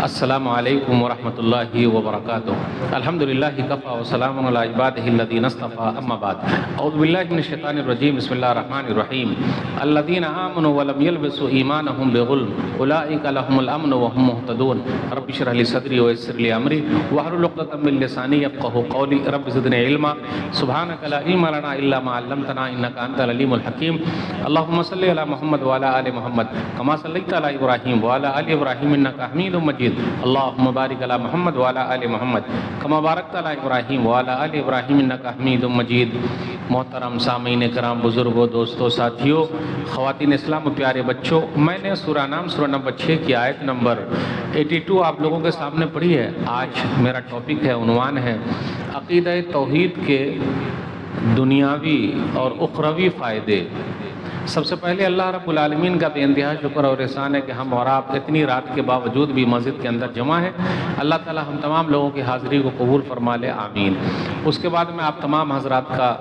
السلام علیکم ورحمۃ اللہ وبرکاتہ۔ الحمدللہ کفا وسلام علی عبادہ الذین اصطفیٰ، اما بعد۔ اعوذ باللہ من الشیطان الرجیم، بسم اللہ الرحمن الرحیم۔ الذین آمنوا ولم یلبسوا ایمانہم بظلم اولئک لہم الامن وہم مہتدون۔ رب اشرح لی صدری ویسر لی امری واحلل عقدۃ من لسانی یفقہوا قولی۔ رب زدنی علما سبحانک لا علم لنا الا ما علمتنا انک انت العلیم الحکیم۔ اللہم صلی علی محمد وعلی آل محمد کما صلیت علی ابراہیم وعلی آل ابراہیم انک حمید مجید۔ اللہم بارک علی محمد وعلی آل محمد کما بارکت علی ابراہیم وعلی آل ابراہیم انک حمید مجید۔ محترم سامعین کرام، بزرگوں، دوستوں، ساتھیوں، خواتین اسلام و پیارے بچوں، میں نے سورہ نام سورہ نمبر 6 کی آیت نمبر 82 آپ لوگوں کے سامنے پڑھی ہے۔ آج میرا ٹاپک ہے، عنوان ہے عقیدہ توحید کے دنیاوی اور اخروی فائدے۔ سب سے پہلے اللہ رب العالمین کا بے انتہا شکر اور احسان ہے کہ ہم اور آپ اتنی رات کے باوجود بھی مسجد کے اندر جمع ہیں۔ اللہ تعالی ہم تمام لوگوں کی حاضری کو قبول فرما لے، آمین۔ اس کے بعد میں آپ تمام حضرات کا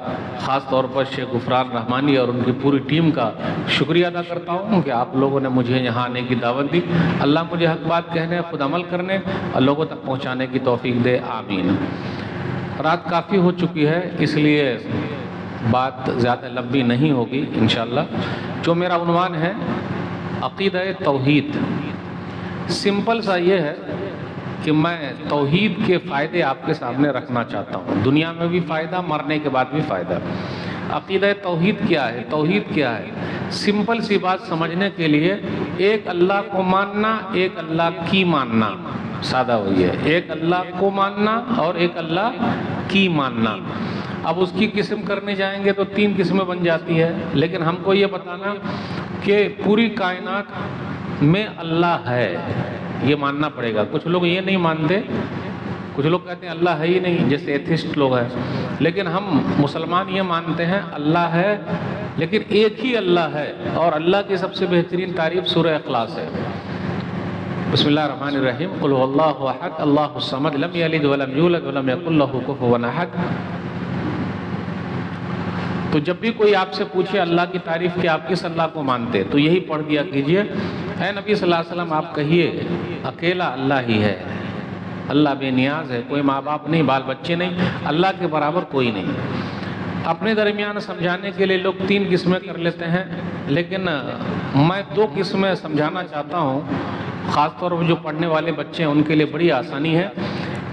خاص طور پر شیخ غفران رحمانی اور ان کی پوری ٹیم کا شکریہ ادا کرتا ہوں کہ آپ لوگوں نے مجھے یہاں آنے کی دعوت دی۔ اللہ مجھے حق بات کہنے، خود عمل کرنے اور لوگوں تک پہنچانے کی توفیق دے، آمین۔ رات کافی ہو چکی ہے، اس لیے بات زیادہ لمبی نہیں ہوگی انشاءاللہ۔ جو میرا عنوان ہے عقیدہ توحید، سمپل سا یہ ہے کہ میں توحید کے فائدے آپ کے سامنے رکھنا چاہتا ہوں، دنیا میں بھی فائدہ، مرنے کے بعد بھی فائدہ۔ عقیدہ توحید کیا ہے؟ توحید کیا ہے؟ سمپل سی بات سمجھنے کے لیے ایک اللہ کو ماننا، ایک اللہ کی ماننا، سادہ وہی ہے، ایک اللہ کو ماننا اور ایک اللہ کی ماننا۔ اب اس کی قسم کرنے جائیں گے تو 3 قسمیں بن جاتی ہے، لیکن ہم کو یہ بتانا کہ پوری کائنات میں اللہ ہے، یہ ماننا پڑے گا۔ کچھ لوگ یہ نہیں مانتے، کچھ لوگ کہتے ہیں اللہ ہے ہی نہیں، جیسے ایتھسٹ لوگ ہیں، لیکن ہم مسلمان یہ مانتے ہیں اللہ ہے، لیکن ایک ہی اللہ ہے، اور اللہ کی سب سے بہترین تعریف سورہ اخلاص ہے۔ بسم اللہ الرحمن الرحیم، قل هو اللہ احد اللہ الصمد لم یلد ولم یولد ولم یکن لہ کفوا احد۔ تو جب بھی کوئی آپ سے پوچھے اللہ کی تعریف کہ آپ کس اللہ کو مانتے، تو یہی پڑھ دیا کیجئے، اے نبی صلی اللہ علیہ وسلم آپ کہیے اکیلا اللہ ہی ہے، اللہ بے نیاز ہے، کوئی ماں باپ نہیں، بال بچے نہیں، اللہ کے برابر کوئی نہیں۔ اپنے درمیان سمجھانے کے لیے لوگ 3 قسمیں کر لیتے ہیں، لیکن میں 2 قسمیں سمجھانا چاہتا ہوں، خاص طور پر جو پڑھنے والے بچے ہیں ان کے لیے بڑی آسانی ہے۔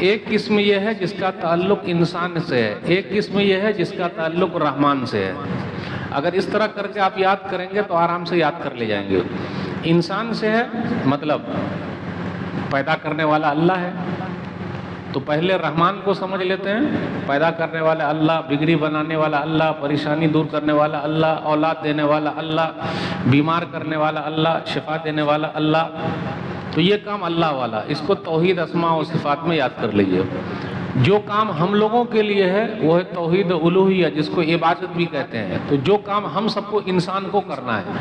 ایک قسم یہ ہے جس کا تعلق انسان سے ہے، ایک قسم یہ ہے جس کا تعلق رحمان سے ہے۔ اگر اس طرح کر کے آپ یاد کریں گے تو آرام سے یاد کر لے جائیں گے۔ انسان سے ہے مطلب پیدا کرنے والا اللہ ہے، تو پہلے رحمان کو سمجھ لیتے ہیں، پیدا کرنے والا اللہ، بگڑی بنانے والا اللہ، پریشانی دور کرنے والا اللہ، اولاد دینے والا اللہ، بیمار کرنے والا اللہ، شفا دینے والا اللہ، تو یہ کام اللہ والا، اس کو توحید اسماء و صفات میں یاد کر لیجئے۔ جو کام ہم لوگوں کے لیے ہے وہ ہے توحید الوہیہ، جس کو عبادت بھی کہتے ہیں۔ تو جو کام ہم سب کو انسان کو کرنا ہے،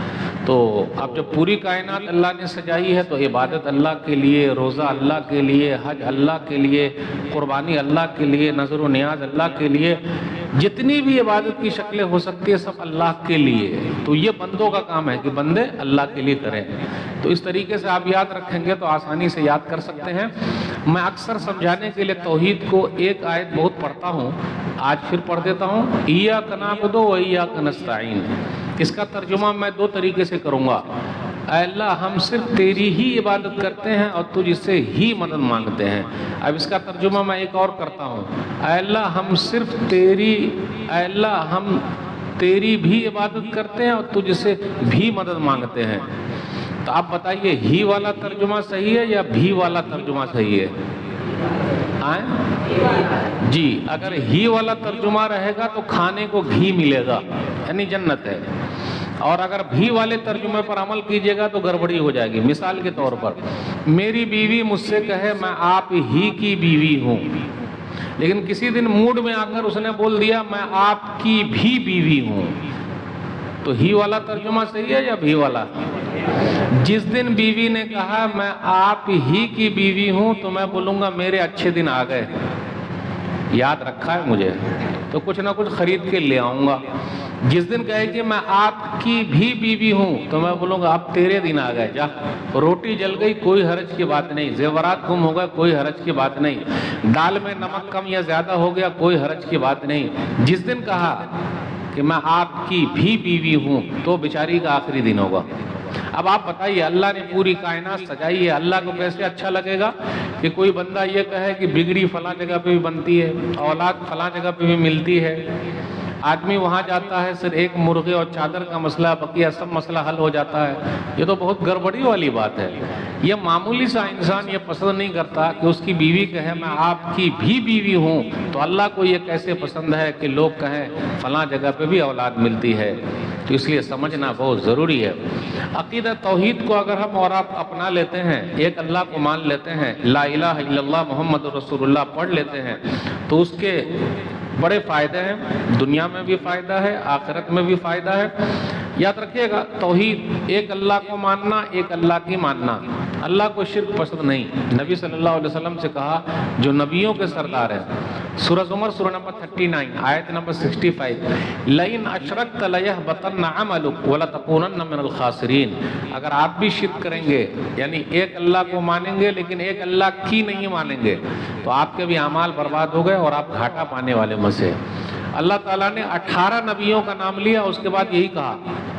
تو اب جب پوری کائنات اللہ نے سجائی ہے تو عبادت اللہ کے لیے، روزہ اللہ کے لیے، حج اللہ کے لیے، قربانی اللہ کے لیے، نظر و نیاز اللہ کے لیے، جتنی بھی عبادت کی شکلیں ہو سکتی ہے سب اللہ کے لیے۔ تو یہ بندوں کا کام ہے کہ بندے اللہ کے لیے کریں۔ تو اس طریقے سے آپ یاد رکھیں گے تو آسانی سے یاد کر سکتے ہیں۔ میں اکثر سمجھانے کے لیے توحید کو ایک آیت بہت پڑھتا ہوں، آج پھر پڑھ دیتا ہوں، ایاک نعبد و ایاک نستعین۔ اس کا ترجمہ میں 2 طریقے سے کروں گا۔ اے اللہ ہم صرف تیری ہی عبادت کرتے ہیں اور تجھ سے ہی مدد مانگتے ہیں۔ اب اس کا ترجمہ میں ایک اور کرتا ہوں، اے اللہ ہم صرف اے اللہ ہم تیری بھی عبادت کرتے ہیں اور تجھ سے بھی مدد مانگتے ہیں۔ تو آپ بتائیے ہی والا ترجمہ صحیح ہے یا بھی والا ترجمہ صحیح ہے؟ جی، اگر ہی والا ترجمہ رہے گا تو کھانے کو گھی ملے گا، یعنی جنت ہے، اور اگر بھی والے ترجمے پر عمل کیجئے گا تو گڑبڑی ہو جائے گی۔ مثال کے طور پر میری بیوی مجھ سے کہے میں آپ ہی کی بیوی ہوں، لیکن کسی دن موڈ میں آ کر اس نے بول دیا میں آپ کی بھی بیوی ہوں، تو ہی والا ترجمہ صحیح ہے یا بھی والا؟ جس دن بیوی نے کہا میں آپ ہی کی بیوی ہوں تو میں بولوں گا میرے اچھے دن آ گئے، یاد رکھا ہے مجھے، تو کچھ نہ کچھ خرید کے لے آؤں گا۔ جس دن کہے کہ میں آپ کی بھی بیوی ہوں تو میں بولوں گا اب تیرے دن آ گئے، جا روٹی جل گئی کوئی حرج کی بات نہیں، زیورات گم ہو گئے کوئی حرج کی بات نہیں، دال میں نمک کم یا زیادہ ہو گیا کوئی حرج کی بات نہیں۔ جس دن کہا کہ میں آپ کی بھی بیوی ہوں تو بیچاری کا آخری دن ہوگا۔ اب آپ بتائیے، اللہ نے پوری کائنات سجائی ہے، اللہ کو کیسے اچھا لگے گا کہ کوئی بندہ یہ کہے کہ بگڑی فلاں جگہ پہ بھی بنتی ہے، اولاد فلاں جگہ پہ بھی ملتی ہے، آدمی وہاں جاتا ہے صرف ایک مرغے اور چادر کا مسئلہ، بقیہ سب مسئلہ حل ہو جاتا ہے۔ یہ تو بہت گڑبڑی والی بات ہے۔ یہ معمولی سا انسان یہ پسند نہیں کرتا کہ اس کی بیوی کہے میں آپ کی بھی بیوی ہوں، تو اللہ کو یہ کیسے پسند ہے کہ لوگ کہیں فلاں جگہ پہ بھی اولاد ملتی ہے۔ تو اس لیے سمجھنا بہت ضروری ہے۔ عقیدہ توحید کو اگر ہم اور آپ اپنا لیتے ہیں، ایک اللہ کو مان لیتے ہیں، لا الہ الا اللہ محمد رسول اللہ پڑھ لیتے ہیں، تو اس کے بڑے فائدے ہیں، دنیا میں بھی فائدہ ہے، آخرت میں بھی فائدہ ہے۔ یاد رکھیے گا، توحید ایک اللہ کو ماننا، ایک اللہ کی ماننا۔ اللہ کو شرک پسند نہیں۔ نبی صلی اللہ علیہ وسلم سے کہا جو نبیوں کے سردار ہیں، سورہ زمر سورہ نمبر 39 آیت نمبر 65، لَإِنْ أَشْرَكْتَ لَيَحْبَطَنَّ عَمَلُكَ وَلَتَكُونَنَّ مِنَ الْخَاسِرِينَ۔ اگر آپ بھی شرک کریں گے، یعنی ایک اللہ کو مانیں گے لیکن ایک اللہ کی نہیں مانیں گے، تو آپ کے بھی اعمال برباد ہو گئے اور آپ گھاٹا پانے والے میں سے۔ اللہ تعالیٰ نے 18 نبیوں کا نام لیا، اس کے بعد یہی کہا،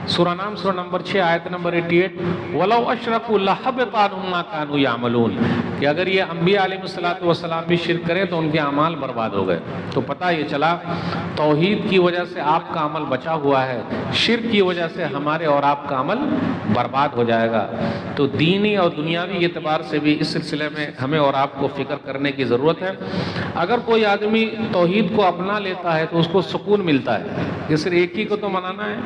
سورہ نام سورہ نمبر 6 آیت نمبر 88، وَلَوْ أَشْرَكُوا لَحَبِطَ عَنْهُمْ مَا كَانُوا يَعْمَلُونَ، کہ اگر یہ انبیاء علیہ السلام بھی شرک کریں تو ان کے اعمال برباد ہو گئے۔ تو پتہ یہ چلا توحید کی وجہ سے آپ کا عمل بچا ہوا ہے، شرک کی وجہ سے ہمارے اور آپ کا عمل برباد ہو جائے گا۔ تو دینی اور دنیاوی اعتبار سے بھی اس سلسلے میں ہمیں اور آپ کو فکر کرنے کی ضرورت ہے۔ اگر کوئی آدمی توحید کو اپنا لیتا ہے تو اس کو سکون ملتا ہے کہ صرف ایک ہی کو تو منانا ہے،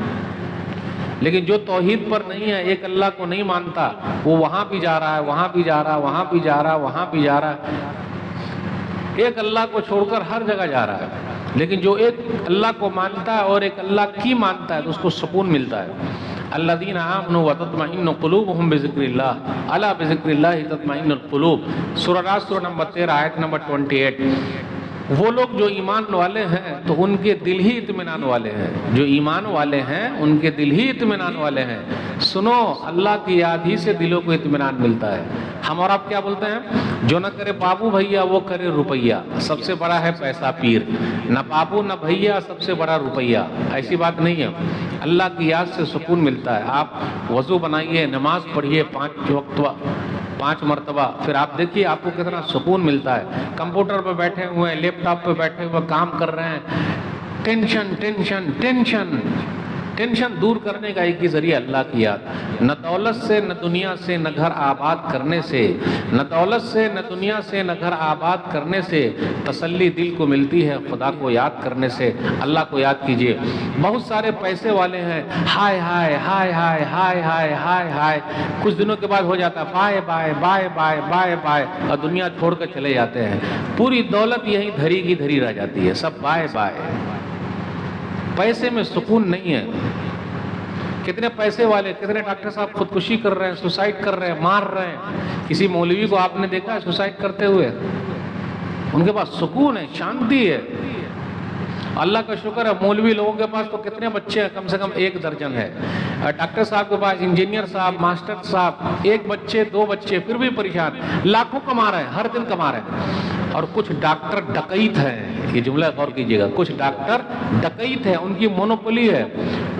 لیکن جو توحید پر نہیں ہے، ایک اللہ کو نہیں مانتا، وہ وہاں بھی جا رہا ہے، وہاں بھی جا رہا ہے، وہاں بھی جا رہا ہے، وہاں بھی جا رہا ہے، ایک اللہ کو چھوڑ کر ہر جگہ جا رہا ہے۔ لیکن جو ایک اللہ کو مانتا ہے اور ایک اللہ کی مانتا ہے تو اس کو سکون ملتا ہے۔ الذین آمنوا وتطمئن قلوبهم بذکر اللہ، الا بذکر اللہ تطمئن القلوب، سورہ راس سورہ نمبر 13 آیت نمبر 28۔ وہ لوگ جو ایمان والے ہیں تو ان کے دل ہی اطمینان والے ہیں، جو ایمان والے ہیں ان کے دل ہی اطمینان والے ہیں۔ سنو، اللہ کی یاد ہی سے دلوں کو اطمینان ملتا ہے۔ ہم اور آپ کیا بولتے ہیں؟ جو نہ کرے بابو بھیا وہ کرے روپیہ، سب سے بڑا ہے پیسہ پیر، نہ بابو نہ بھیا سب سے بڑا روپیہ۔ ایسی بات نہیں ہے، اللہ کی یاد سے سکون ملتا ہے۔ آپ وضو بنائیے، نماز پڑھیے 5 مرتبہ، پھر آپ دیکھیے آپ کو کتنا سکون ملتا ہے۔ کمپیوٹر پہ بیٹھے ہوئے ہیں، لیپ ٹاپ پہ بیٹھے ہوئے کام کر رہے ہیں، ٹینشن ٹینشن ٹینشن ٹینشن دور کرنے کا ایک ہی ذریعہ اللہ کی یاد۔ نہ دولت سے، نہ دنیا سے، نہ گھر آباد کرنے سے، نہ دولت سے، نہ دنیا سے، نہ گھر آباد کرنے سے تسلی دل کو ملتی ہے خدا کو یاد کرنے سے۔ اللہ کو یاد کیجئے۔ بہت سارے پیسے والے ہیں، ہائے ہائے ہائے ہائے ہائے ہائے ہائے ہائے، کچھ دنوں کے بعد ہو جاتا ہے bye bye bye bye bye bye, اور دنیا چھوڑ کر چلے جاتے ہیں۔ پوری دولت یہیں دھری کی دھری رہ جاتی ہے، سب بائے بائے۔ پیسے میں سکون نہیں ہے۔ کتنے پیسے والے، کتنے ڈاکٹر صاحب خودکشی کر رہے ہیں، سوسائڈ کر رہے ہیں، مار رہے ہیں۔ کسی مولوی کو آپ نے دیکھا ہے سوسائڈ کرتے ہوئے؟ ان کے پاس سکون ہے، شانتی ہے۔ اللہ کا شکر ہے، مولوی لوگوں کے پاس تو کتنے بچے ہیں، کم سے کم 1 درجن ہے۔ ڈاکٹر صاحب کے پاس، انجینئر صاحب، ماسٹر صاحب، 1 بچے 2 بچے، پھر بھی پریشان، لاکھوں کما رہے ہیں، ہر دن کما رہے ہیں۔ اور کچھ ڈاکٹر ڈکیت ہیں، یہ جملہ غور کیجئے گا، کچھ ڈاکٹر ڈکیت ہیں، ان کی مونوپولی ہے۔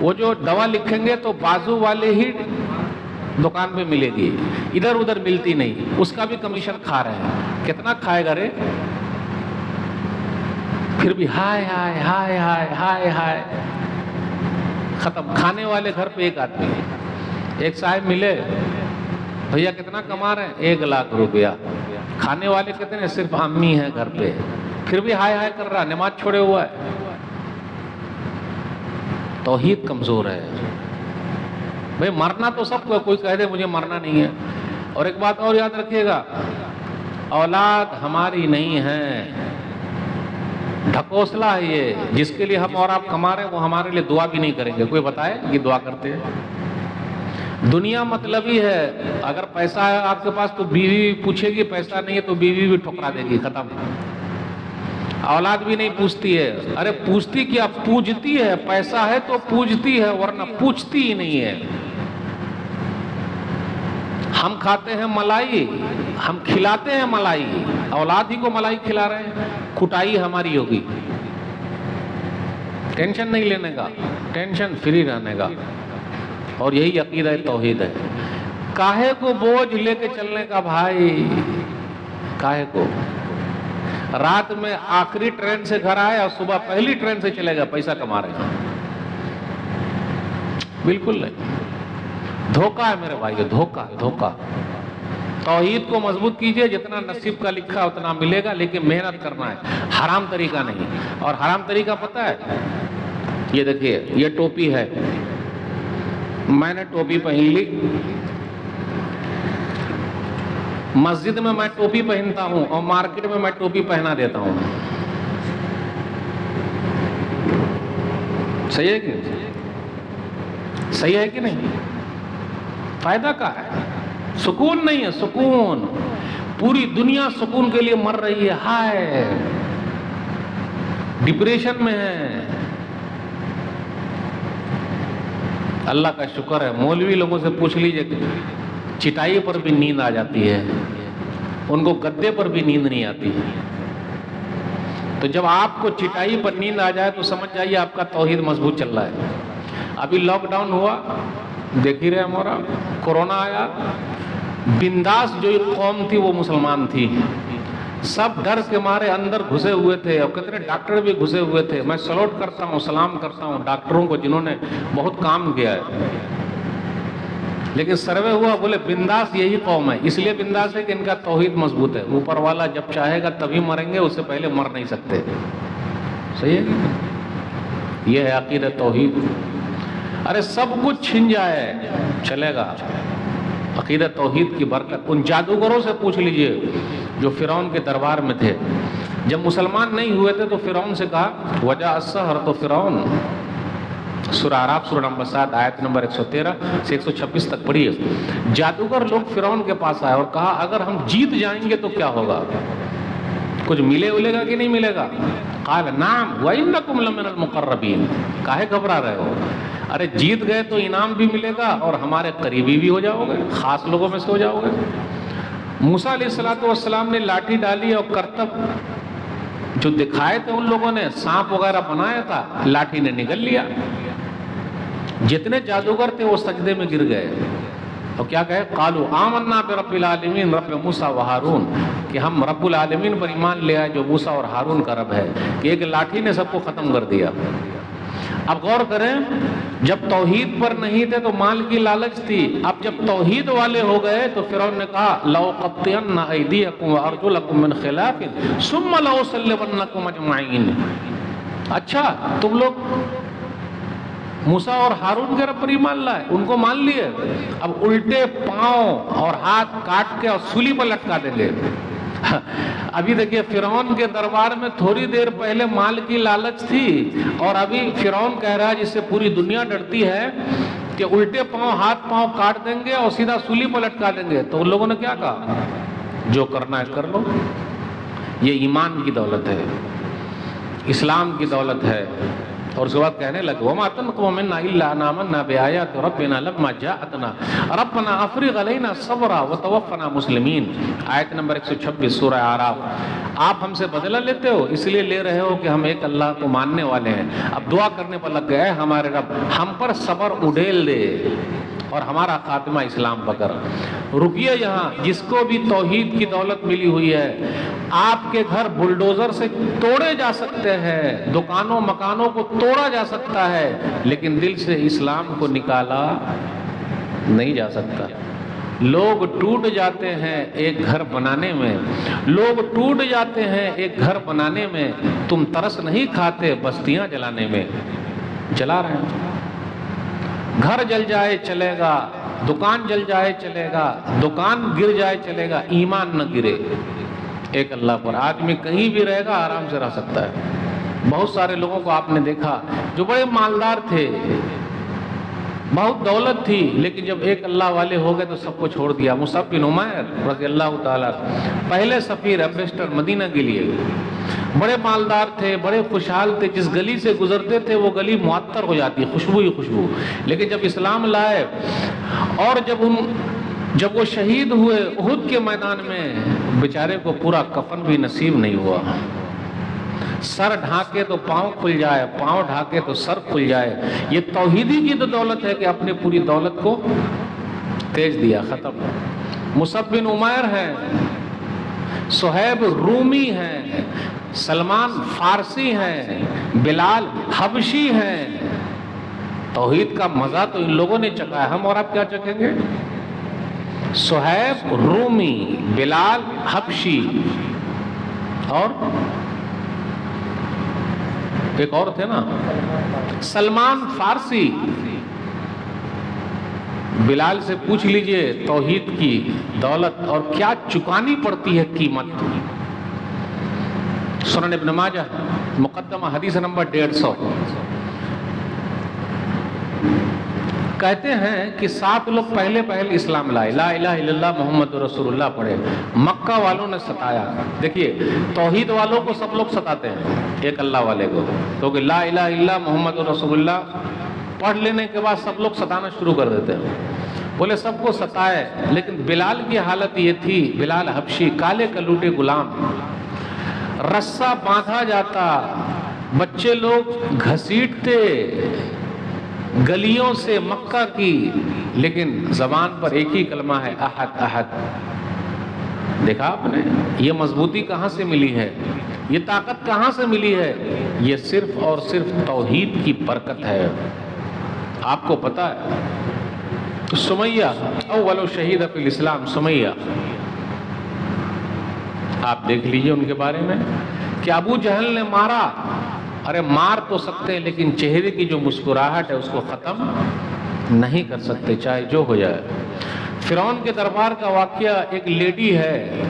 وہ جو دوا لکھیں گے تو بازو والے ہی دکان پہ ملے گی، ادھر ادھر ملتی نہیں، اس کا بھی کمیشن کھا رہے ہیں۔ کتنا کھائے گا رے؟ پھر بھی ہائے ہائے ہائے ہائے ہائے ہائے، ختم۔ کھانے والے گھر پہ 1 آدمی، ایک صاحب ملے، بھیا کتنا کما رہے ہیں؟ 1 لاکھ روپیہ۔ کھانے والے کتنے؟ صرف امی ہیں گھر پہ، پھر بھی ہائے ہائے کر رہا، نماز چھوڑے ہوا ہے۔ توحید کمزور ہے بھئی۔ مرنا تو سب کو، کوئی کہہ دے مجھے مرنا نہیں ہے۔ اور ایک بات اور یاد رکھیے گا، اولاد ہماری نہیں ہے، ڈھکوسلا ہے یہ، جس کے لیے ہم اور آپ کما رہے ہیں وہ ہمارے لیے دعا بھی نہیں کریں گے۔ کوئی بتائے کہ دعا کرتے ہیں؟ دنیا مطلبی ہے، اگر پیسہ ہے آپ کے پاس تو بیوی پوچھے گی، پیسہ نہیں ہے تو بیوی بھی ٹھکرا دے گی، ختم۔ اولاد بھی نہیں پوچھتی ہے. ارے پوچھتی کیا، پوجتی ہے. پیسہ ہے تو پوجتی ہے ورنہ پوچھتی ہی نہیں ہے. ہم کھاتے ہیں ملائی، ہم کھلاتے ہیں ملائی، اولاد ہی کو ملائی کھلا رہے ہیں. کٹائی ہماری ہوگی. ٹینشن نہیں لینے کا، ٹینشن فری رہنے کا. اور یہی عقیدہ توحید ہے. کاہے کو بوجھ لے کے چلنے کا بھائی، کاہے کو. رات میں آخری ٹرین سے گھر آئے اور صبح پہلی ٹرین سے چلے گا، پیسہ کما رہے ہیں. بالکل نہیں. دھوکہ ہے میرے بھائی، دھوکہ دھوکہ. توحید کو مضبوط کیجئے، جتنا نصیب کا لکھا اتنا ملے گا، لیکن محنت کرنا ہے، حرام طریقہ نہیں. اور حرام طریقہ پتہ ہے؟ یہ دیکھیے، یہ ٹوپی ہے. میں نے ٹوپی پہن لی. مسجد میں میں ٹوپی پہنتا ہوں اور مارکیٹ میں ٹوپی پہنا دیتا ہوں. صحیح ہے کہ نہیں؟ صحیح ہے کہ نہیں؟ فائدہ کا ہے؟ سکون نہیں ہے. سکون پوری دنیا سکون کے لیے مر رہی ہے. ہائے ڈپریشن میں ہے. اللہ کا شکر ہے، مولوی لوگوں سے پوچھ لیجئے، چٹائی پر بھی نیند آ جاتی ہے، ان کو گدے پر بھی نیند نہیں آتی. تو جب آپ کو چٹائی پر نیند آ جائے تو سمجھ جائیے آپ کا توحید مضبوط چل رہا ہے. ابھی لاک ڈاؤن ہوا، دیکھ ہی رہے ہمارا. کورونا آیا، بنداس جو ایک قوم تھی وہ مسلمان تھی. سب ڈر کے مارے اندر گھسے ہوئے تھے، اور کتنے ڈاکٹر بھی گھسے ہوئے تھے. میں سلوٹ کرتا ہوں، سلام کرتا ہوں ڈاکٹروں کو جنہوں نے بہت کام کیا ہے. لیکن سروے ہوا، بولے بنداس یہی قوم ہے. اس لیے بنداس ہے کہ ان کا توحید مضبوط ہے. اوپر والا جب چاہے گا تبھی مریں گے، اس سے پہلے مر نہیں سکتے. صحیح ہے. یہ ہے عقیدہ توحید. ارے سب کچھ چھن جائے چلے گا. عقیدہ توحید کی برکت. ان جادوگروں سے پوچھ لیجئے جو فرعون کے دربار میں تھے. جب مسلمان نہیں ہوئے تھے تو فرعون سے کہا وجاء السحرۃ تو فرعون. سورہ اعراف سورہ نمبر 7 آیت نمبر 113 سے 126 تک پڑھیے. جادوگر لوگ فرعون کے پاس آئے اور کہا اگر ہم جیت جائیں گے تو کیا ہوگا؟ کچھ ملے گا کہ نہیں ملے گا؟ قال نعم وانکم لمن المقربین. کاہے گھبرا رہے ہو؟ ارے جیت گئے تو انعام بھی ملے گا اور ہمارے قریبی بھی ہو جاؤ گے، خاص لوگوں میں سے ہو جاؤ گے. موسیٰ علیہ السلام نے لاٹھی ڈالی اور کرتب جو دکھائے تھے ان لوگوں نے، سانپ وغیرہ بنایا تھا، لاٹھی نے نگل لیا. جتنے جادوگر تھے وہ سجدے میں گر گئے اور کیا کہے؟ قالوا آمنا برب العالمین رب موسیٰ و ہارون. کہ ہم رب العالمین پر ایمان لے آئے جو موسیٰ اور ہارون کا رب ہے. کہ ایک لاٹھی نے سب کو ختم کر دیا. اب غور کریں، جب توحید پر نہیں تھے تو مال کی لالچ تھی. اب جب توحید والے ہو گئے تو فرعون نے کہا لأقطعن أيديكم وأرجلكم من خلاف ثم لأصلبنكم أجمعين. اچھا تم لوگ موسیٰ اور ہارون کے رب پر ایمان لائے، ان کو مان لیے، اب الٹے پاؤں اور ہاتھ کاٹ کے اور سولی پر لٹکا دیں گے. ابھی دیکھیے فرعون کے دربار میں تھوڑی دیر پہلے مال کی لالچ تھی اور ابھی فرعون کہہ رہا ہے جس سے پوری دنیا ڈرتی ہے کہ الٹے پاؤں ہاتھ پاؤں کاٹ دیں گے اور سیدھا سولی پر لٹکا دیں گے. تو ان لوگوں نے کیا کہا؟ جو کرنا ہے کر لو. یہ ایمان کی دولت ہے، اسلام کی دولت ہے. اور اس کے بعد کہنے لگے وَمَا تَنْقُمُ مِنَّا إِلَّا أَنْ آمَنَّا بِآيَاتِ رَبِّنَا لَمَّا جَاءَتْنَا رَبَّنَا أَفْرِغْ عَلَيْنَا صَبْرًا وَتَوَفَّنَا مُسْلِمِينَ. آیت نمبر 126 سورہ اعراف. آپ ہم سے بدلہ لیتے ہو، اس لیے لے رہے ہو کہ ہم ایک اللہ کو ماننے والے ہیں. اب دعا کرنے پر لگ گئے ہمارے رب ہم پر صبر اڈیل دے اور ہمارا خاتمہ اسلام پکڑ. رکیے یہاں. جس کو بھی توحید کی دولت ملی ہوئی ہے، آپ کے گھر بلڈوزر سے توڑے جا سکتے ہیں، دکانوں مکانوں کو توڑا جا سکتا ہے، لیکن دل سے اسلام کو نکالا نہیں جا سکتا. لوگ ٹوٹ جاتے ہیں ایک گھر بنانے میں، لوگ ٹوٹ جاتے ہیں ایک گھر بنانے میں. تم ترس نہیں کھاتے بستیاں جلانے میں. جلا رہے ہیں. گھر جل جائے چلے گا، دکان جل جائے چلے گا، دکان گر جائے چلے گا، ایمان نہ گرے ایک اللہ پر. آدمی کہیں بھی رہے گا آرام سے رہ سکتا ہے. بہت سارے لوگوں کو آپ نے دیکھا جو بڑے مالدار تھے، بہت دولت تھی، لیکن جب ایک اللہ والے ہو گئے تو سب کو چھوڑ دیا. مصعب بن عمیر رضی اللہ تعالیٰ پہلے سفیر ایمبیسڈر مدینہ کے لیے، بڑے مالدار تھے، بڑے خوشحال تھے، جس گلی سے گزرتے تھے وہ گلی معطر ہو جاتی، خوشبو ہی خوشبو. لیکن جب اسلام لائے اور جب وہ شہید ہوئے احد کے میدان میں، بیچارے کو پورا کفن بھی نصیب نہیں ہوا. سر ڈھانکے تو پاؤں کھل جائے، پاؤں ڈھانکے تو سر کھل جائے. یہ توحیدی کی تو دولت ہے کہ اپنے پوری دولت کو تیج دیا، ختم. مصعب بن عمیر ہیں، صہیب رومی ہیں، سلمان فارسی ہیں، بلال حبشی ہیں. توحید کا مزہ تو ان لوگوں نے چکھا ہے، ہم اور آپ کیا چکھیں گے؟ صہیب رومی، بلال حبشی، اور ایک اور تھے نا سلمان فارسی. بلال سے پوچھ لیجئے توحید کی دولت اور کیا چکانی پڑتی ہے قیمت. سنن ابن ماجہ مقدمہ حدیث نمبر 150. کہتے ہیں کہ 7 لوگ پہلے اسلام لائے، لا الہ الا اللہ محمد رسول اللہ پڑھے. مکہ والوں نے ستایا. دیکھیے توحید والوں کو سب لوگ ستاتے ہیں، ایک اللہ والے کو، کیونکہ لا الہ الا اللہ محمد رسول اللہ پڑھ لینے کے بعد سب لوگ ستانا شروع کر دیتے ہیں. بولے سب کو ستائے، لیکن بلال کی حالت یہ تھی، بلال حبشی کالے کلوٹے غلام، رسہ باندھا جاتا، بچے لوگ گھسیٹتے گلیوں سے مکہ کی، لیکن زبان پر ایک ہی کلمہ ہے، احد احد. دیکھا آپ نے یہ مضبوطی کہاں سے ملی ہے، یہ طاقت کہاں سے ملی ہے؟ یہ صرف اور صرف توحید کی برکت ہے. آپ کو پتا ہے سمیہ اول شہید فی الاسلام، سمیہ، آپ دیکھ لیجئے ان کے بارے میں کہ ابو جہل نے مارا. ارے مار تو سکتے ہیں لیکن چہرے کی جو مسکراہٹ ہے اس کو ختم نہیں کر سکتے، چاہے جو ہو جائے. فرعون کے دربار کا واقعہ، ایک لیڈی ہے،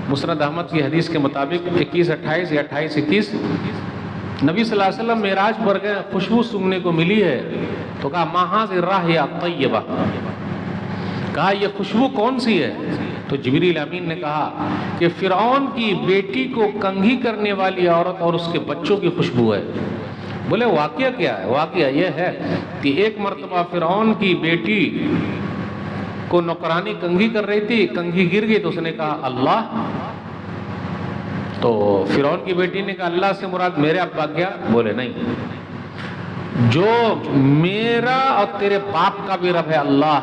مسند احمد کی حدیث کے مطابق 21-28 یا 28-21، نبی صلی اللہ علیہ وسلم معراج پر گئے، خوشبو سونگنے کو ملی ہے تو کہا ما ھذہ الرائحہ الطیبہ، کہا یہ خوشبو کون سی ہے؟ تو جبریل امین نے کہا کہ فرعون کی بیٹی کو کنگھی کرنے والی عورت اور اس کے بچوں کی خوشبو ہے. بولے واقعہ کیا ہے؟ واقعہ یہ ہے کہ ایک مرتبہ فرعون کی بیٹی کو نوکرانی کنگھی کر رہی تھی، کنگھی گر گئی تو اس نے کہا اللہ. تو فرعون کی بیٹی نے کہا اللہ سے مراد میرے ابا کیا؟ بولے نہیں، جو میرا اور تیرے باپ کا بھی رب ہے اللہ.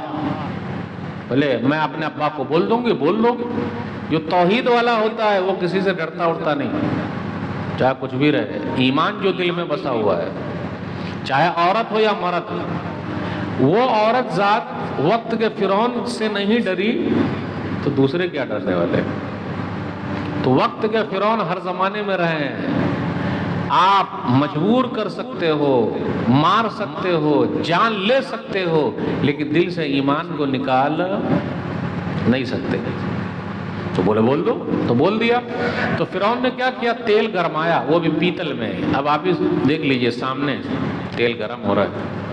بولے میں اپنے ابا کو بول دوں گی. بول دو. جو توحید والا ہوتا ہے وہ کسی سے ڈرتا اٹھتا نہیں، چاہے کچھ بھی رہے. ایمان جو دل میں بسا ہوا ہے، چاہے عورت ہو یا مرد، وہ عورت ذات وقت کے فرعون سے نہیں ڈری تو دوسرے کیا ڈرنے والے؟ تو وقت کے فرعون ہر زمانے میں رہے ہیں. آپ مجبور کر سکتے ہو، مار سکتے ہو، جان لے سکتے ہو، لیکن دل سے ایمان کو نکال نہیں سکتے. تو بولے بول دو، تو بول دیا. تو فرعون نے کیا کیا؟ تیل گرمایا، وہ بھی پیتل میں. اب آپ دیکھ لیجئے سامنے تیل گرم ہو رہا ہے.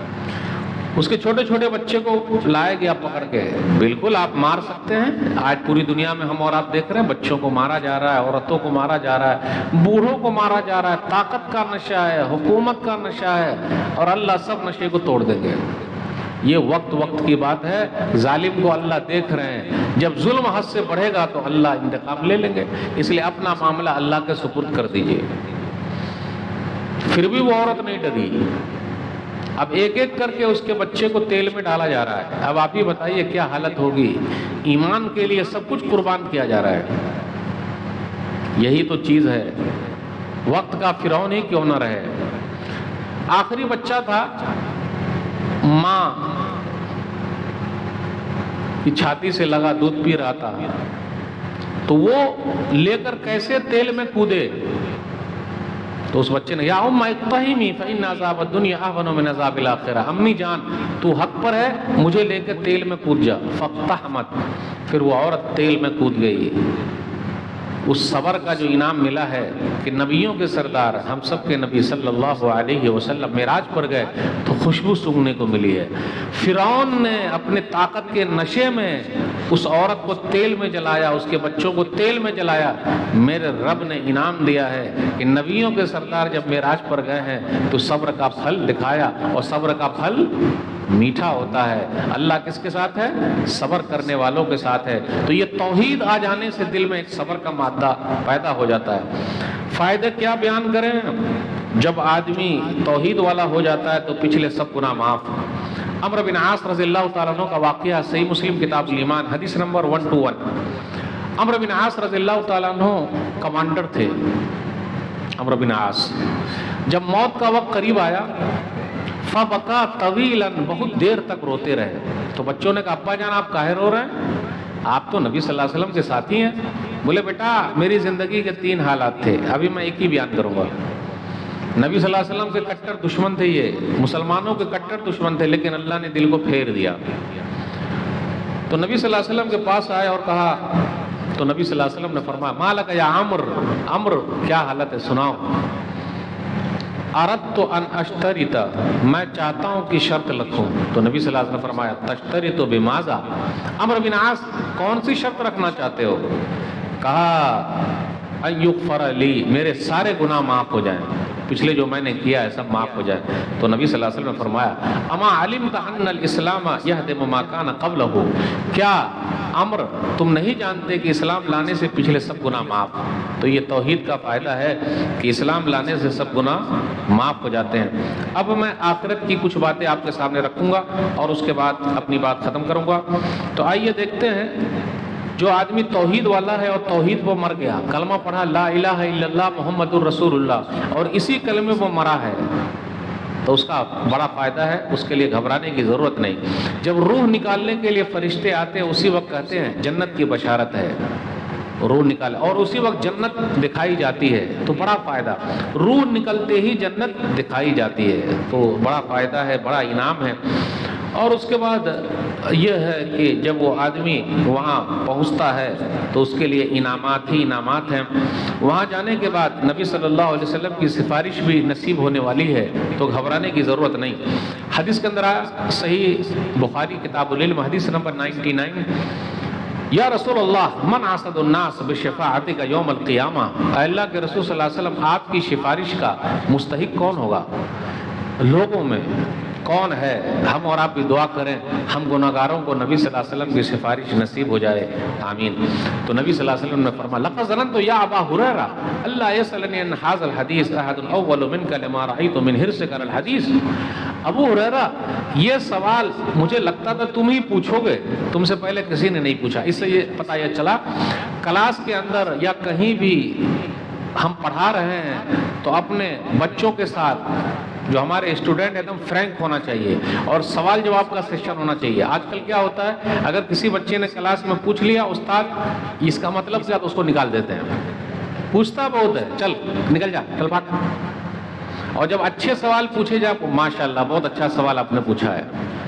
اس کے چھوٹے چھوٹے بچے کو لایا گیا پکڑ کے. بالکل آپ مار سکتے ہیں. آج پوری دنیا میں ہم اور آپ دیکھ رہے ہیں بچوں کو مارا جا رہا ہے، عورتوں کو مارا جا رہا ہے، بوڑھوں کو مارا جا رہا ہے. طاقت کا نشہ ہے، حکومت کا نشہ ہے، اور اللہ سب نشے کو توڑ دیں گے. یہ وقت کی بات ہے. ظالم کو اللہ دیکھ رہے ہیں، جب ظلم حد سے بڑھے گا تو اللہ انتقام لے لیں گے. اس لیے اپنا معاملہ اللہ کے سپرد کر دیجئے. پھر بھی وہ عورت نہیں ڈری. اب ایک ایک کر کے اس کے بچے کو تیل میں ڈالا جا رہا ہے. اب آپ ہی بتائیے کیا حالت ہوگی. ایمان کے لیے سب کچھ قربان کیا جا رہا ہے. یہی تو چیز ہے. وقت کا فرعون ہی کیوں نہ رہے. آخری بچہ تھا، ماں کی چھاتی سے لگا، دودھ پی رہا تھا، تو وہ لے کر کیسے تیل میں کودے. تو اس بچے نے یا ام اقتحمی فإن عذاب الدنیا اہون من عذاب الآخرہ، امی جان تو حق پر ہے، مجھے لے کے تیل میں کود جا. فاقتحمت، پھر وہ عورت تیل میں کود گئی. اس صبر کا جو انعام ملا ہے کہ نبیوں کے سردار ہم سب کے نبی صلی اللہ علیہ وسلم معراج پر گئے تو خوشبو سونگنے کو ملی ہے. فرعون نے اپنے طاقت کے نشے میں اس عورت کو تیل میں جلایا، اس کے بچوں کو تیل میں جلایا، میرے رب نے انعام دیا ہے کہ نبیوں کے سردار جب معراج پر گئے ہیں تو صبر کا پھل دکھایا، اور صبر کا پھل میٹھا ہوتا ہے۔ اللہ کس کے ساتھ ہے؟ صبر کرنے والوں کے ساتھ ہے۔ تو یہ توحید آ جانے سے دل میں ایک صبر کا مادہ پیدا ہو جاتا ہے۔ فائدے کیا بیان کریں؟ جب آدمی توحید والا ہو جاتا ہے تو پچھلے سب گناہ معاف۔ عمرو بن عاص رضی اللہ تعالیٰ عنہ کا واقعہ صحیح مسلم کتاب الایمان حدیث نمبر 121۔ عمرو بن عاص رضی اللہ تعالیٰ عنہ کمانڈر تھے۔ عمرو بن عاص جب موت کا وقت قریب آیا، فبکا طویلا، بہت دیر تک روتے رہے۔ تو بچوں نے کہا ابا جان آپ کاہے رو رہے ہیں؟ آپ تو نبی صلی اللہ علیہ وسلم کے ساتھی ہیں۔ بولے بیٹا میری زندگی کے 3 حالات تھے، ابھی میں ایک ہی بیان کروں گا۔ نبی صلی اللہ علیہ وسلم کے کٹر دشمن تھے، یہ مسلمانوں کے کٹر دشمن تھے، لیکن اللہ نے دل کو پھیر دیا۔ تو نبی صلی اللہ علیہ وسلم کے پاس آئے اور کہا، تو نبی صلی اللہ علیہ وسلم نے فرمایا مالک یا عمر کیا حالت ہے سناؤ۔ اردت ان اشترط، میں چاہتا ہوں کہ شرط رکھوں۔ تو نبی صلی اللہ علیہ وسلم نے فرمایا تشترط بماذا، عمرو بن عاص کون سی شرط رکھنا چاہتے ہو؟ کہا ان یغفر لی، میرے سارے گناہ معاف ہو جائیں، پچھلے جو میں نے کیا ہے سب معاف ہو جائے۔ تو نبی صلی اللہ علیہ وسلم نے فرمایا اما علمت ان الاسلام یہدم ما کان قبلہ، کیا عمر تم نہیں جانتے کہ اسلام لانے سے پچھلے سب گناہ معاف؟ تو یہ توحید کا فائدہ ہے کہ اسلام لانے سے سب گناہ معاف ہو جاتے ہیں۔ اب میں آخرت کی کچھ باتیں آپ کے سامنے رکھوں گا اور اس کے بعد اپنی بات ختم کروں گا۔ تو آئیے دیکھتے ہیں، جو آدمی توحید والا ہے اور توحید وہ مر گیا، کلمہ پڑھا لا الہ الا اللہ محمد الرسول اللہ، اور اسی کلمے وہ مرا ہے، تو اس کا بڑا فائدہ ہے، اس کے لیے گھبرانے کی ضرورت نہیں۔ جب روح نکالنے کے لیے فرشتے آتے ہیں اسی وقت کہتے ہیں جنت کی بشارت ہے، روح نکالے، اور اسی وقت جنت دکھائی جاتی ہے، تو بڑا فائدہ، روح نکلتے ہی جنت دکھائی جاتی ہے، تو بڑا فائدہ ہے، بڑا انعام ہے۔ اور اس کے بعد یہ ہے کہ جب وہ آدمی وہاں پہنچتا ہے تو اس کے لیے انعامات ہی انعامات ہیں۔ وہاں جانے کے بعد نبی صلی اللہ علیہ وسلم کی سفارش بھی نصیب ہونے والی ہے، تو گھبرانے کی ضرورت نہیں۔ حدیث کے اندر آیا صحیح بخاری کتاب العلم حدیث نمبر 99، یا رسول اللہ من اسعد الناس بشفاعتک یوم القیامہ، اے اللہ کے رسول صلی اللہ علیہ وسلم آپ کی سفارش کا مستحق کون ہوگا؟ لوگوں میں کون ہے؟ ہم اور آپ بھی دعا کریں ہم گناہگاروں کو نبی صلی اللہ علیہ وسلم کی سفارش نصیب ہو جائے، آمین۔ تو نبی صلی اللہ علیہ وسلم نے فرمایا لقد ظننت یا ابا ہریرہ اللہ یسألنی عن هذا الحدیث احد اول منک لما رأیت من حرصک علی الحدیث، ابو ہریرہ یہ سوال مجھے لگتا تھا تم ہی پوچھو گے، تم سے پہلے کسی نے نہیں پوچھا۔ اس سے یہ پتہ یہ چلا کلاس کے اندر یا کہیں بھی ہم پڑھا رہے ہیں تو اپنے بچوں کے ساتھ جو ہمارے اسٹوڈنٹ ایک دم فرینک ہونا چاہیے اور سوال جواب کا سیشن ہونا چاہیے۔ آج کل کیا ہوتا ہے، اگر کسی بچے نے کلاس میں پوچھ لیا استاد اس کا مطلب کیا، تو اس کو نکال دیتے ہیں، پوچھتا بہت ہے، چل نکل جا، چل بھاگ۔ اور جب اچھے سوال پوچھے جائے ماشاءاللہ بہت اچھا سوال آپ نے پوچھا ہے،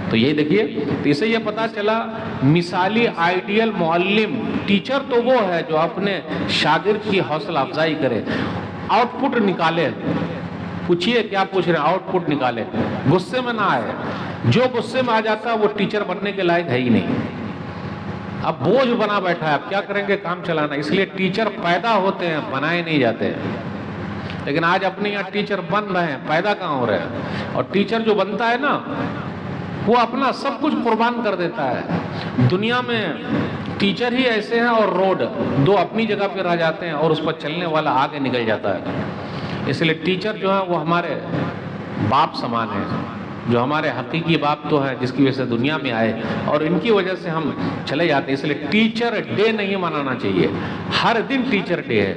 تو یہی دیکھیے، تو اسے یہ پتا چلا مثالی آئیڈیل معلم ٹیچر تو وہ ہے جو اپنے شاگرد کی حوصلہ افزائی کرے، آؤٹ پٹ نکالے، پوچھئے کیا پوچھ رہے ہیں، آؤٹ پٹ نکالے، غصے میں نہ آئے۔ جو غصے میں آ جاتا ہے وہ ٹیچر بننے کے لائق ہے ہی نہیں، اب بوجھ بنا بیٹھا ہے، اب کیا کریں گے، کام چلانا۔ اس لیے ٹیچر پیدا ہوتے ہیں، بنائے نہیں جاتے ہیں۔ لیکن آج اپنے یہاں ٹیچر بن رہے ہیں، پیدا کہاں ہو رہے ہیں۔ اور ٹیچر جو بنتا ہے نا وہ اپنا سب کچھ قربان کر دیتا ہے۔ دنیا میں ٹیچر ہی ایسے ہیں اور روڈ دو اپنی جگہ پہ رہ جاتے ہیں اور اس پر چلنے والا آگے نکل جاتا ہے۔ اس لیے ٹیچر جو ہے وہ ہمارے باپ سمان ہیں، جو ہمارے حقیقی باپ تو ہیں، جس کی وجہ سے دنیا میں آئے اور ان کی وجہ سے ہم چلے جاتے ہیں۔ اس لیے ٹیچر ڈے نہیں منانا چاہیے، ہر دن ٹیچر ڈے ہے۔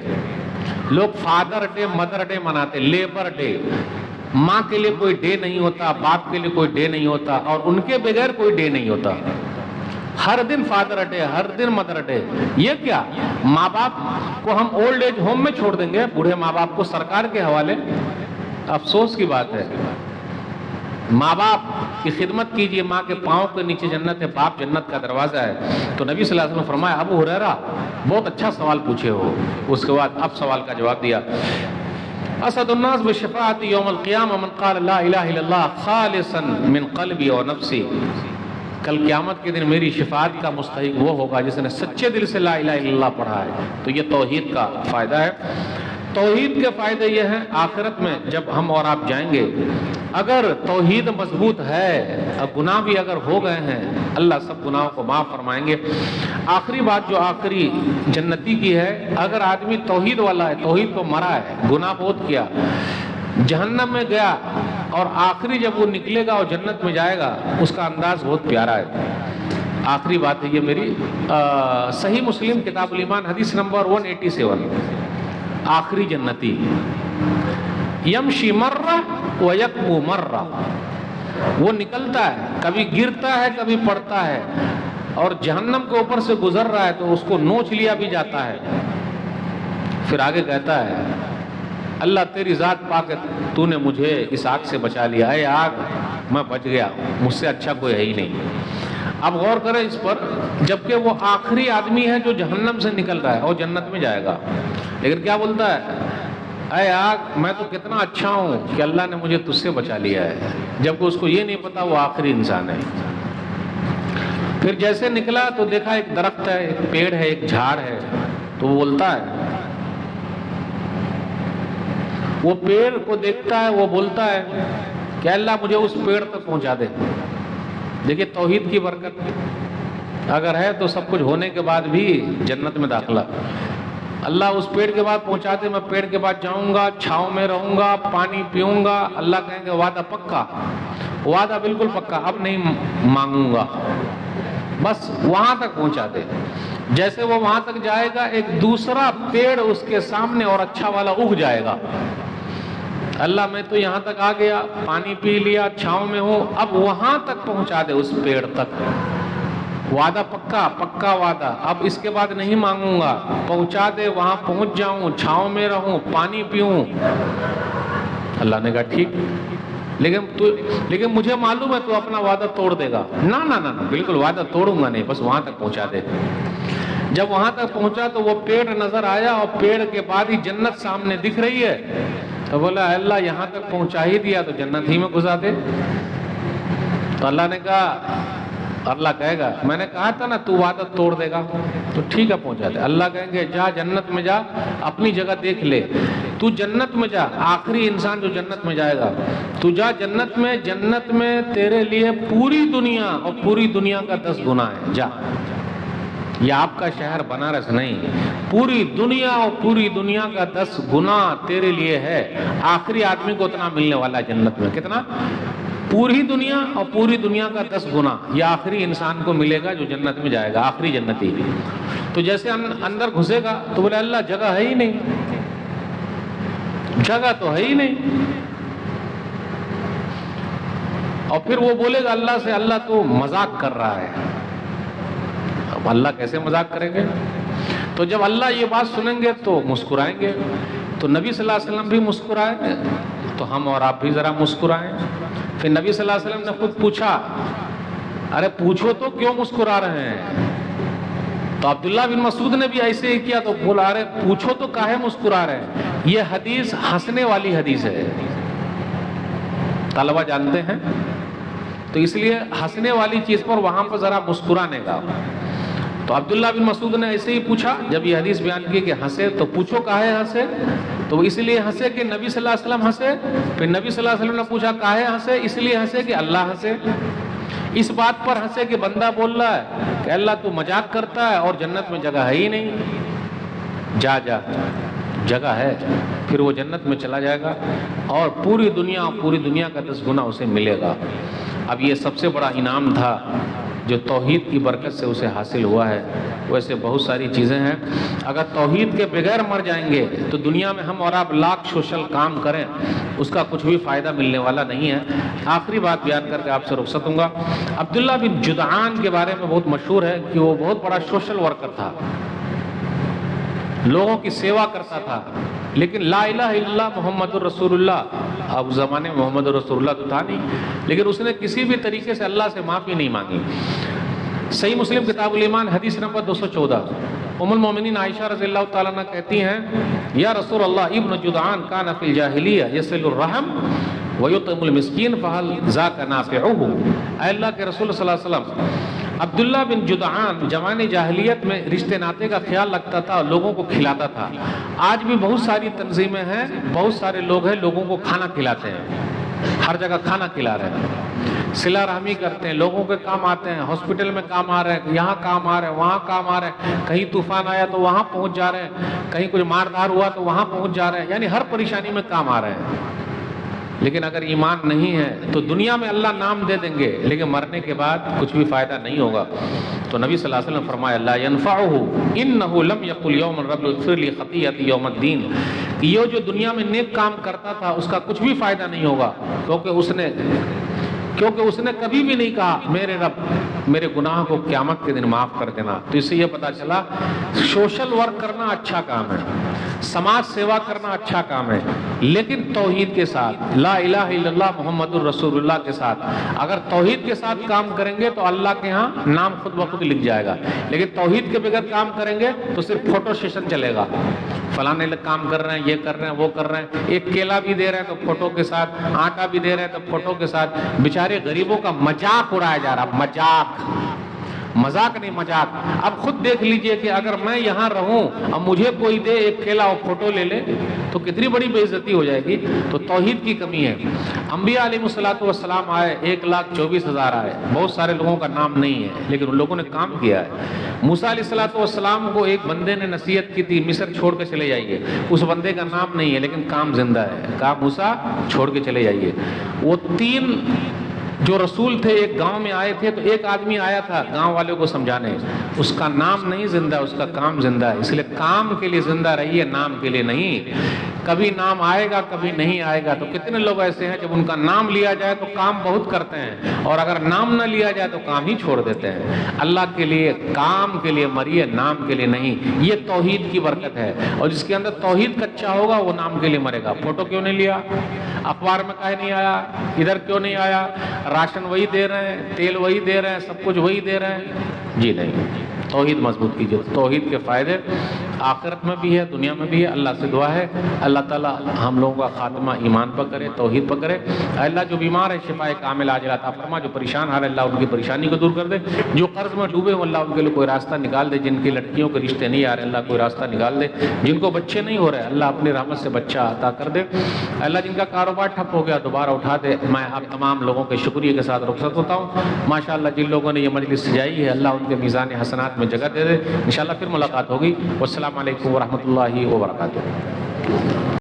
لوگ فادر ڈے مدر ڈے مناتے، لیبر ڈے، ماں کے لیے کوئی ڈے نہیں ہوتا، باپ کے لیے کوئی ڈے نہیں ہوتا اور ان کے بغیر کوئی ڈے نہیں ہوتا۔ ہر دن فادر ڈے، ہر دن مدر ڈے۔ یہ کیا، ماں باپ کو ہم اولڈ ایج ہوم میں چھوڑ دیں گے، بوڑھے ماں باپ کو سرکار کے حوالے؟ افسوس کی بات ہے۔ ماں باپ کی خدمت کیجئے، ماں کے پاؤں کے نیچے جنت ہے، باپ جنت کا دروازہ ہے۔ تو نبی صلی اللہ علیہ وسلم نے فرمایا ابو ہریرہ بہت اچھا سوال پوچھے ہو۔ اس کے بعد اب سوال کا جواب دیا، اسعد الناس بشفاعت یوم القیامہ من قال لا الہ الا اللہ خالصا من قلبی و نفسی، کل قیامت کے دن میری شفاعت کا مستحق وہ ہوگا جس نے سچے دل سے لا الہ الا اللہ پڑھا ہے۔ تو یہ توحید کا فائدہ ہے۔ توحید کے فائدے یہ ہیں، آخرت میں جب ہم اور آپ جائیں گے، اگر توحید مضبوط ہے اور گناہ بھی اگر ہو گئے ہیں، اللہ سب گناہوں کو معاف فرمائیں گے۔ آخری بات جو آخری جنتی کی ہے، اگر آدمی توحید والا ہے، توحید کو مرا ہے، گناہ بہت کیا، جہنم میں گیا اور آخری جب وہ نکلے گا اور جنت میں جائے گا، اس کا انداز بہت پیارا ہے۔ آخری بات ہے یہ میری، صحیح مسلم کتاب الایمان حدیث نمبر 187، آخری جنتی، یمشی مرہ ویکبو مرہ، وہ نکلتا ہے، کبھی گرتا ہے کبھی پڑتا ہے، اور جہنم کے اوپر سے گزر رہا ہے تو اس کو نوچ لیا بھی جاتا ہے، پھر آگے کہتا ہے اللہ تیری ذات پاک تو نے مجھے اس آگ سے بچا لیا، اے آگ میں بچ گیا، مجھ سے اچھا کوئی ہے ہی نہیں۔ اب غور کریں اس پر، جبکہ وہ آخری آدمی ہے جو جہنم سے نکل رہا ہے اور جنت میں جائے گا، لیکن کیا بولتا ہے، اے آگ میں تو کتنا اچھا ہوں کہ اللہ نے مجھے تجھ سے بچا لیا ہے، جبکہ اس کو یہ نہیں پتا وہ آخری انسان ہے۔ پھر جیسے نکلا تو دیکھا ایک درخت ہے، ایک پیڑ ہے، ایک جھاڑ ہے، تو وہ بولتا ہے، وہ پیڑ کو دیکھتا ہے، وہ بولتا ہے کہ اللہ مجھے اس پیڑ تک پہنچا دے۔ دیکھیں توحید کی برکت اگر ہے تو سب کچھ ہونے کے بعد بھی جنت میں داخلہ۔ اللہ اس پیڑ کے بعد پہنچا دے، میں پیڑ کے بعد جاؤں گا، چھاؤں میں رہوں گا، پانی پیوں گا، اللہ کہیں گے وعدہ پکا، وعدہ بالکل پکا، اب نہیں مانگوں گا، بس وہاں تک پہنچا دے۔ جیسے وہ وہاں تک جائے گا، ایک دوسرا پیڑ اس کے سامنے اور اچھا والا اگ جائے گا، اللہ میں تو یہاں تک آ گیا، پانی پی لیا، چھاؤں میں ہوں، اب وہاں تک پہنچا دے اس پیڑ تک، وعدہ پکا، پکا وعدہ، اب اس کے بعد نہیں مانگوں گا، پہنچا دے، وہاں پہنچ جاؤں، چھاؤں میں رہوں، پانی پیوں۔ اللہ نے کہا ٹھیک، لیکن مجھے معلوم ہے تو اپنا وعدہ توڑ دے گا۔ نا نا نا بالکل وعدہ توڑوں گا نہیں، بس وہاں تک پہنچا دے۔ جب وہاں تک پہنچا تو وہ پیڑ نظر آیا اور پیڑ کے بعد ہی جنت سامنے دکھ رہی ہے، تو بولا اللہ یہاں تک پہنچا ہی دیا تو جنت ہی میں گھسا دے۔ تو اللہ نے کہا، اللہ کہے گا میں نے کہا تھا نا تو وعدہ توڑ دے گا، تو ٹھیک ہے پہنچا دے۔ اللہ کہیں گے جا جنت میں جا، اپنی جگہ دیکھ لے، تو جنت میں جا، آخری انسان جو جنت میں جائے گا، تو جا جنت میں، جنت میں تیرے لیے پوری دنیا اور پوری دنیا کا 10 گنا ہے، جا۔ یہ آپ کا شہر بنارس نہیں، پوری دنیا اور پوری دنیا کا 10 گنا تیرے لیے ہے۔ آخری آدمی کو اتنا ملنے والا جنت میں، کتنا؟ پوری دنیا اور پوری دنیا کا 10 گنا یہ آخری انسان کو ملے گا جو جنت میں جائے گا، آخری جنتی۔ تو جیسے اندر گھسے گا تو بولے اللہ جگہ ہے ہی نہیں، جگہ تو ہے ہی نہیں، اور پھر وہ بولے گا اللہ سے اللہ تو مذاق کر رہا ہے۔ اب اللہ کیسے مذاق کریں گے؟ تو جب اللہ یہ بات سنیں گے تو مسکرائیں گے۔ تو نبی صلی اللہ علیہ وسلم بھی مسکرائے تو ہم اور آپ بھی ذرا مسکرائیں۔ پھر نبی صلی اللہ علیہ وسلم نے خود پوچھا، ارے پوچھو تو کیوں مسکرا رہے ہیں؟ تو عبداللہ بن مسعود نے بھی ایسے ہی کیا، تو بولا ارے پوچھو تو کاہے مسکرا رہے ہیں؟ یہ حدیث ہنسنے والی حدیث ہے، طلبہ جانتے ہیں، تو اس لیے ہنسنے والی چیز پر وہاں پر ذرا مسکرانے کا۔ تو عبداللہ بن مسعود نے ایسے ہی پوچھا، جب یہ حدیث بیان کی کہ ہنسے تو پوچھو کاہے ہنسے، تو اس لیے ہنسے کہ نبی صلی اللہ علیہ وسلم ہنسے۔ پھر نبی صلی اللہ علیہ وسلم نے پوچھا کاہے ہنسے، اس لیے ہنسے کہ اللہ ہنسے۔ اس بات پر ہنسے کہ بندہ بول رہا ہے کہ اللہ تو مذاق کرتا ہے اور جنت میں جگہ ہے ہی نہیں، جا جا جگہ ہے۔ پھر وہ جنت میں چلا جائے گا اور پوری دنیا کا 10 گنا اسے ملے گا۔ اب یہ سب سے بڑا انعام تھا جو توحید کی برکت سے اسے حاصل ہوا ہے۔ ویسے بہت ساری چیزیں ہیں، اگر توحید کے بغیر مر جائیں گے تو دنیا میں ہم اور آپ لاکھ سوشل کام کریں، اس کا کچھ بھی فائدہ ملنے والا نہیں ہے۔ آخری بات بیان کر کے آپ سے رخصت ہوں گا۔ عبداللہ بن جدعان کے بارے میں بہت مشہور ہے کہ وہ بہت بڑا سوشل ورکر تھا، لوگوں کی سیوا کرتا تھا، لیکن لا الہ الا اللہ محمد الرسول اللہ، اب زمانے میں محمد الرسول اللہ تو تھا نہیں، لیکن اس نے کسی بھی طریقے سے اللہ سے معافی نہیں مانگی۔ صحیح مسلم کتاب الایمان حدیث نمبر 214، ام المومنین عائشہ رضی اللہ تعالیٰ عنہ کہتی ہیں یا رسول اللہ ابن جدعان کان فی الجاہلیہ یصل الرحم وَيُطْعِمُ الْمِسْكِينَ فَهَلْ ذَاكَ نَافِعُهُ۔ اے اللہ کے رسول صلی اللہ علیہ وسلم، عبداللہ بن جدعان زمانے جاہلیت میں رشتے ناطے کا خیال رکھتا تھا اور لوگوں کو کھلاتا تھا۔ آج بھی بہت ساری تنظیمیں ہیں، بہت سارے لوگ ہیں، لوگوں کو کھانا کھلاتے ہیں، ہر جگہ کھانا کھلا رہے ہیں، صلہ رحمی کرتے ہیں، لوگوں کے کام آتے ہیں، ہاسپٹل میں کام آ رہے ہیں، یہاں کام آ رہے ہیں، وہاں کام آ رہے ہیں، کہیں طوفان آیا تو وہاں پہنچ جا رہے ہیں، کہیں کچھ ماردار ہوا تو وہاں پہنچ جا رہے ہیں، یعنی ہر پریشانی میں کام آ رہے ہیں۔ لیکن اگر ایمان نہیں ہے تو دنیا میں اللہ نام دے دیں گے لیکن مرنے کے بعد کچھ بھی فائدہ نہیں ہوگا۔ تو نبی صلی اللہ علیہ وسلم فرمایا لا ينفعه انه لم يقل يوم الرب اغفر لي خطيئتي يوم الدين، یہ جو دنیا میں نیک کام کرتا تھا اس کا کچھ بھی فائدہ نہیں ہوگا، کیونکہ اس نے کبھی بھی نہیں کہا میرے رب میرے گناہ کو قیامت کے دن معاف کر دینا۔ تو اس سے یہ پتا چلا سوشل ورک کرنا اچھا کام ہے، سماج سیوا کرنا اچھا کام ہے، لیکن توحید کے ساتھ، لا الہ الا اللہ محمد الرسول اللہ کے ساتھ اگر توحید کے ساتھ کام کریں گے تو اللہ کے ہاں نام خود بخود لکھ جائے گا۔ لیکن توحید کے بغیر کام کریں گے تو صرف فوٹو سیشن چلے گا، فلانے لوگ کام کر رہے ہیں، یہ کر رہے ہیں، وہ کر رہے ہیں، ایک کیلا بھی دے رہے ہیں تو فوٹو کے ساتھ، آٹا بھی دے رہے ہیں تو فوٹو کے ساتھ، بیچارے غریبوں کا مذاق اڑایا جا رہا، مذاق نہیں مذاق۔ اب خود دیکھ لیجئے کہ اگر میں یہاں رہوں اور مجھے کوئی دے ایک کیلا اور فوٹو لے لے تو کتنی بڑی بے عزتی ہو جائے گی۔ تو توحید کی کمی ہے۔ انبیاء علیہ السلام آئے، 1,24,000 آئے، بہت سارے لوگوں کا نام نہیں ہے لیکن ان لوگوں نے کام کیا ہے۔ موسیٰ علیہ السلام کو ایک بندے نے نصیحت کی تھی مصر چھوڑ کے چلے جائیے، اس بندے کا نام نہیں ہے لیکن کام زندہ ہے، کہا موسیٰ چھوڑ کے چلے جائیے۔ وہ 3 جو رسول تھے ایک گاؤں میں آئے تھے تو ایک آدمی آیا تھا گاؤں والوں کو سمجھانے، اس کا نام نہیں زندہ، اس کا کام زندہ ہے، اس لیے کام کے لیے زندہ رہیے، نام کے لیے نہیں۔ کبھی نام آئے گا کبھی نہیں آئے گا۔ تو کتنے لوگ ایسے ہیں جب ان کا نام لیا جائے تو کام بہت کرتے ہیں اور اگر نام نہ لیا جائے تو کام ہی چھوڑ دیتے ہیں۔ اللہ کے لیے کام کے لیے مریے، نام کے لیے نہیں۔ یہ توحید کی برکت ہے، اور جس کے اندر توحید کچا ہوگا وہ نام کے لیے مرے گا۔ فوٹو کیوں نہیں لیا؟ اخبار میں کہیں نہیں آیا؟ ادھر کیوں نہیں آیا؟ راشن وہی دے رہے ہیں، تیل وہی دے رہے ہیں، سب کچھ وہی دے رہے ہیں، جی نہیں۔ توحید مضبوط کیجیے۔ توحید کے فائدے آخرت میں بھی ہے، دنیا میں بھی ہے۔ اللہ سے دعا ہے اللہ تعالیٰ ہم لوگوں کا خاتمہ ایمان پر کرے، توحید پر کرے۔ اے اللہ جو بیمار ہے شفائے کامل عاجل عطا فرما، جو پریشان حال ہے اللہ ان کی پریشانی کو دور کر دے، جو قرض میں ڈوبے ہوں اللہ ان کے لیے کوئی راستہ نکال دے، جن کی لڑکیوں کے رشتے نہیں آ رہے اللہ کوئی راستہ نکال دے، جن کو بچے نہیں ہو رہے اللہ اپنی رحمت سے بچہ عطا کر دے۔ اے اللہ جن کا کاروبار ٹھپ ہو گیا دوبارہ اٹھا دے۔ میں آپ تمام لوگوں کے شکریہ کے ساتھ رخصت ہوتا ہوں۔ ماشاءاللہ جن لوگوں نے یہ مجلس سجائی ہے اللہ ان کے میزان حسنات میں جگہ دے دے۔ انشاءاللہ پھر ملاقات ہوگی۔ والسلام علیکم ورحمۃ اللہ وبرکاتہ۔